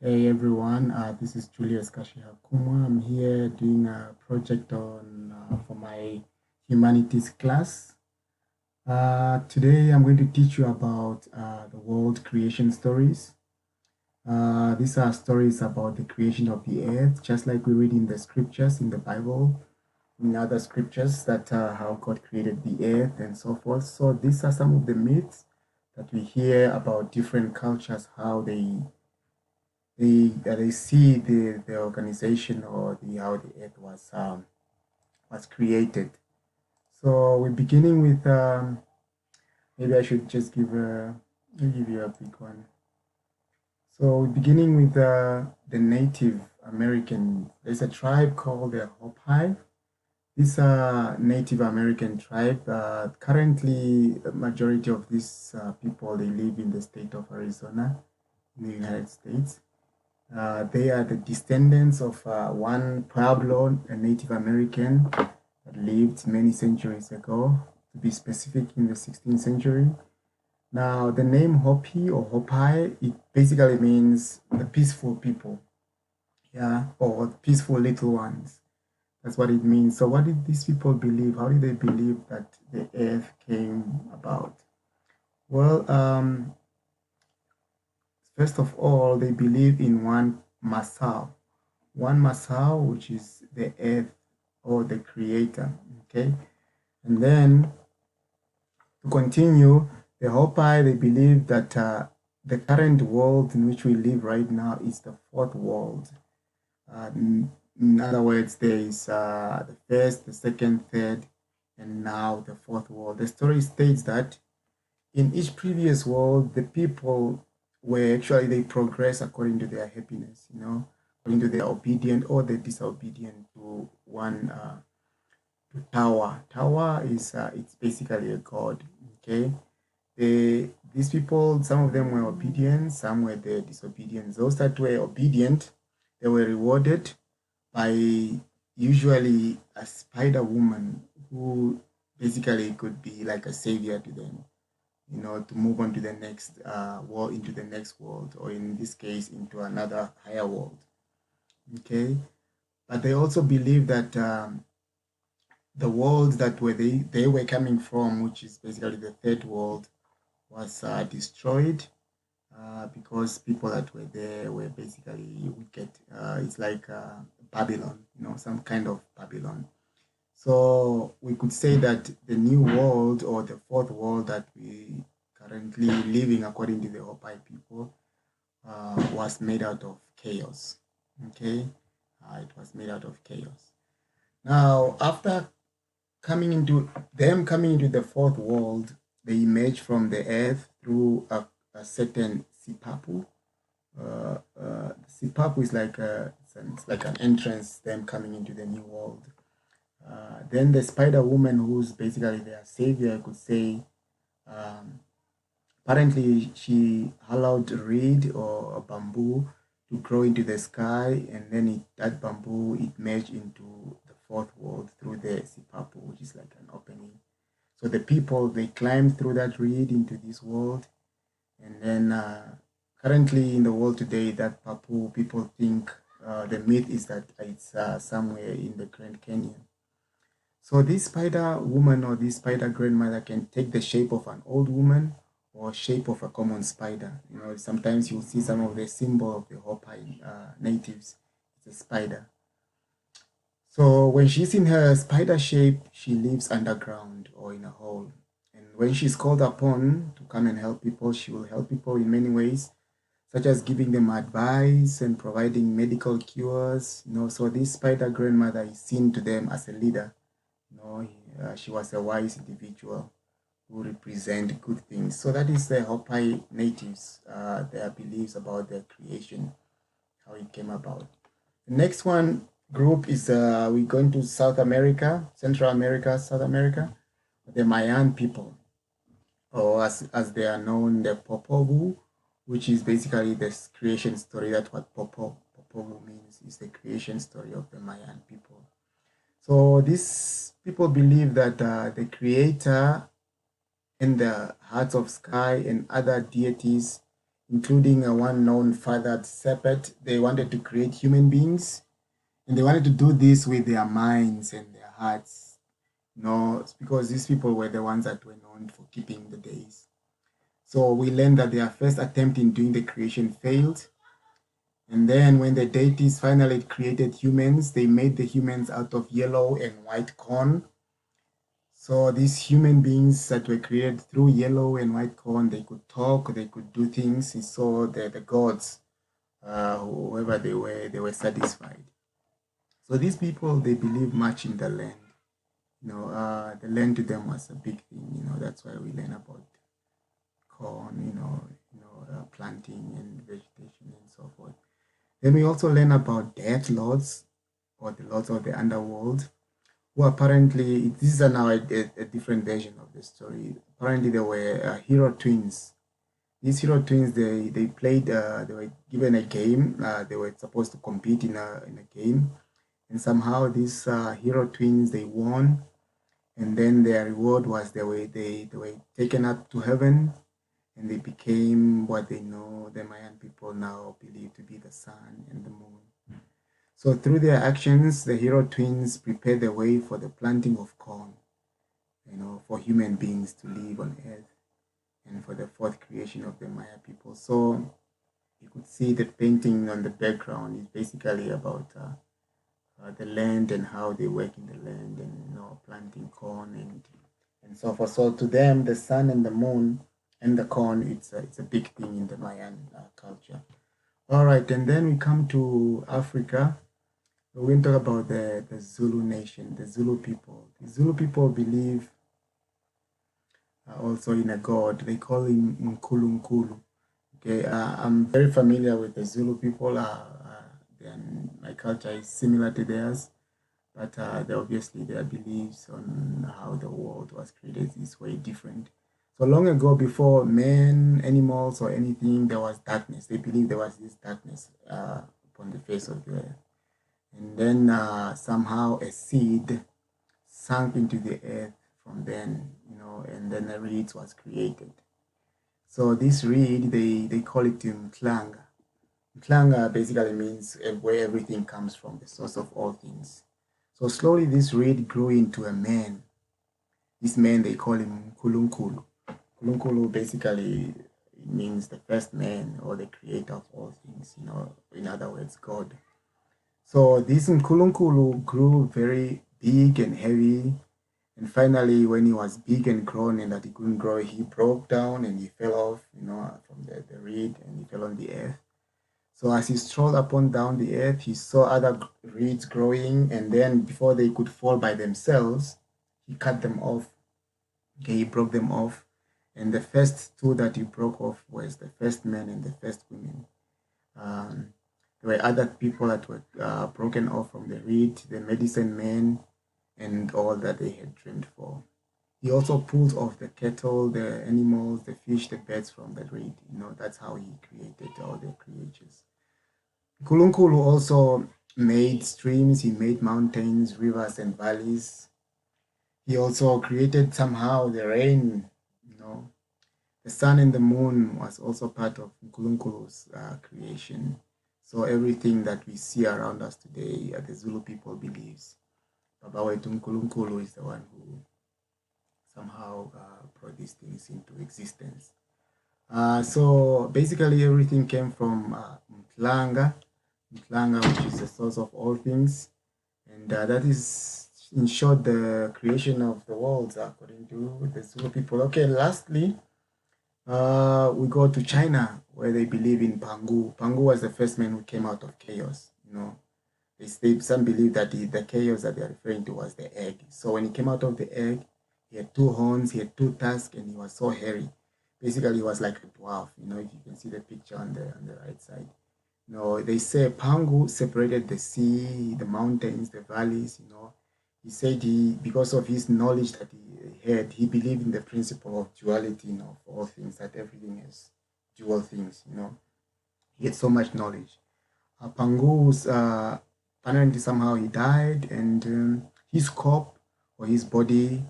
Hey everyone, this is Julius Kashihakuma. I'm here doing a project on for my humanities class. Today I'm going to teach you about the world creation stories. These are stories about the creation of the earth, just like we read in the scriptures in the Bible, in other scriptures that how God created the earth and so forth. So these are some of the myths that we hear about different cultures, how they see the organization or the how the earth was created. So we're beginning with maybe I should just give you a big one. So we're beginning with the Native American. There's a tribe called the Hopi. This Native American tribe. Currently, the majority of these people they live in the state of Arizona, in the United States. They are the descendants of one Pueblo, a Native American that lived many centuries ago, to be specific, in the 16th century. Now, the name Hopi or Hopi, it basically means the peaceful people, yeah, or peaceful little ones. That's what it means. So, what did these people believe? How did they believe that the earth came about? Well, first of all, they believe in one Masao, which is the earth or the creator. Okay. And then to continue, the Hopi, they believe that the current world in which we live right now is the fourth world. In other words, there is the first, the second, third, and now the fourth world. The story states that in each previous world, the people were actually they progress according to their happiness, according to their obedient or the disobedient to one to Tower. Tower is it's basically a god. Okay, these people, some of them were obedient, some were the disobedient. Those that were obedient, they were rewarded by usually a spider woman who basically could be like a savior to them, to move on to the next world, into the next world, or in this case, into another higher world. Okay, but they also believe that the world that where they were coming from, which is basically the third world, was destroyed because people that were there were basically wicked. It's like Babylon, some kind of Babylon. So we could say that the new world or the fourth world that we currently living according to the Hopi people was made out of chaos. Okay, it was made out of chaos. Now, after coming into the fourth world, they emerge from the earth through a certain sipapu. Sipapu is like it's like an entrance, them coming into the new world. Then the spider woman, who's basically their savior, I could say, um, apparently she allowed reed or a bamboo to grow into the sky, and then that bamboo it merged into the fourth world through the sipapu, which is like an opening. So the people they climbed through that reed into this world, and then currently in the world today, that papu people think the myth is that it's somewhere in the Grand Canyon. So this spider woman or this spider grandmother can take the shape of an old woman or shape of a common spider. Sometimes you'll see some of the symbol of the Hopi natives. It's a spider. So when she's in her spider shape, she lives underground or in a hole. And when she's called upon to come and help people, she will help people in many ways, such as giving them advice and providing medical cures. So this spider grandmother is seen to them as a leader. She was a wise individual who represent good things. So that is the Hopi natives, their beliefs about their creation, how it came about. The next one group is we're going to South America, Central America, South America, the Mayan people, or as they are known, the Popovu, which is basically the creation story. That's what Popovu means, is the creation story of the Mayan people. So these people believe that the creator and the hearts of sky and other deities including one known father, Sepet. They wanted to create human beings, and they wanted to do this with their minds and their hearts. No, it's because these people were the ones that were known for keeping the days. So we learned that their first attempt in doing the creation failed. And then when the deities finally created humans, they made the humans out of yellow and white corn. So these human beings that were created through yellow and white corn, they could talk, they could do things. So the gods, whoever they were satisfied. So these people, they believe much in the land. The land to them was a big thing. That's why we learn about corn, planting and vegetation and so forth. Then we also learn about death lords, or the lords of the underworld, who apparently, this is now a different version of the story. Apparently, they were hero twins. These hero twins, they played, they were given a game. They were supposed to compete in a game, and somehow these hero twins, they won, and then their reward was they were taken up to heaven, and they became what they know the Mayan people now believe to be the sun and the moon. So through their actions, the hero twins prepared the way for the planting of corn, for human beings to live on earth, and for the fourth creation of the Maya people. So you could see the painting on the background is basically about the land and how they work in the land, and planting corn and so forth. So to them, the sun and the moon and the corn, it's a big thing in the Mayan culture. All right, and then we come to Africa. We're going to talk about the Zulu nation, the Zulu people. The Zulu people believe also in a god. They call him Nkulunkulu. Okay, I'm very familiar with the Zulu people. My culture is similar to theirs, but obviously their beliefs on how the world was created is way different. So long ago, before men, animals, or anything, there was darkness. They believed there was this darkness upon the face of the earth. And then somehow a seed sunk into the earth from then, and then a reed was created. So this reed, they call it Mklanga. Mklanga basically means where everything comes from, the source of all things. So slowly this reed grew into a man. This man, they call him Nkulunkulu. Nkulunkulu basically means the first man, or the creator of all things, in other words, God. So this Nkulunkulu grew very big and heavy. And finally, when he was big and grown and that he couldn't grow, he broke down and he fell off, from the reed, and he fell on the earth. So as he strolled up and down the earth, he saw other reeds growing, and then before they could fall by themselves, he cut them off. Okay, he broke them off. And the first two that he broke off was the first men and the first women. There were other people that were broken off from the reed, the medicine men, and all that they had dreamed for. He also pulled off the cattle, the animals, the fish, the birds from the reed. That's how he created all the creatures. Kulunkulu also made streams, he made mountains, rivers, and valleys. He also created somehow the rain. The sun and the moon was also part of Kulunkulu's creation. So everything that we see around us today, the Zulu people believes Baba wetu Nkulunkulu is the one who somehow brought these things into existence. So basically everything came from Mklanga, which is the source of all things. And that is, in short, the creation of the world according to the Zulu people. Okay, lastly, we go to China, where they believe in Pangu. Pangu was the first man who came out of chaos. Some believe that the chaos that they're referring to was the egg. So when he came out of the egg, he had two horns, he had two tusks, and he was so hairy. Basically, he was like a dwarf. If you can see the picture on the right side. They say Pangu separated the sea, the mountains, the valleys. He said because of his knowledge that he had, he believed in the principle of duality, for all things, that everything is dual things. He had so much knowledge. Pangu was apparently somehow he died, and his corpse, or his body,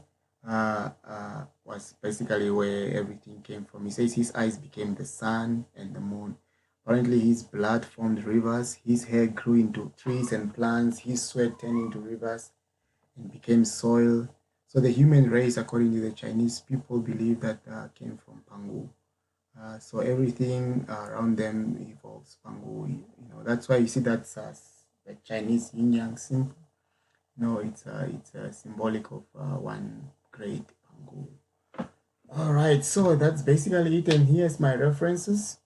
was basically where everything came from. He says his eyes became the sun and the moon. Apparently, his blood formed rivers, his hair grew into trees and plants, his sweat turned into rivers and became soil. So the human race, according to the Chinese people, believe that came from Pangu. So everything around them evolves Pangu. That's why you see that's the Chinese yin yang symbol. No, it's symbolic of one great Pangu. All right, so that's basically it, and here's my references.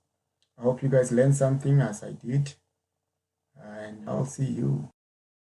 I hope you guys learned something as I did, and I'll see you.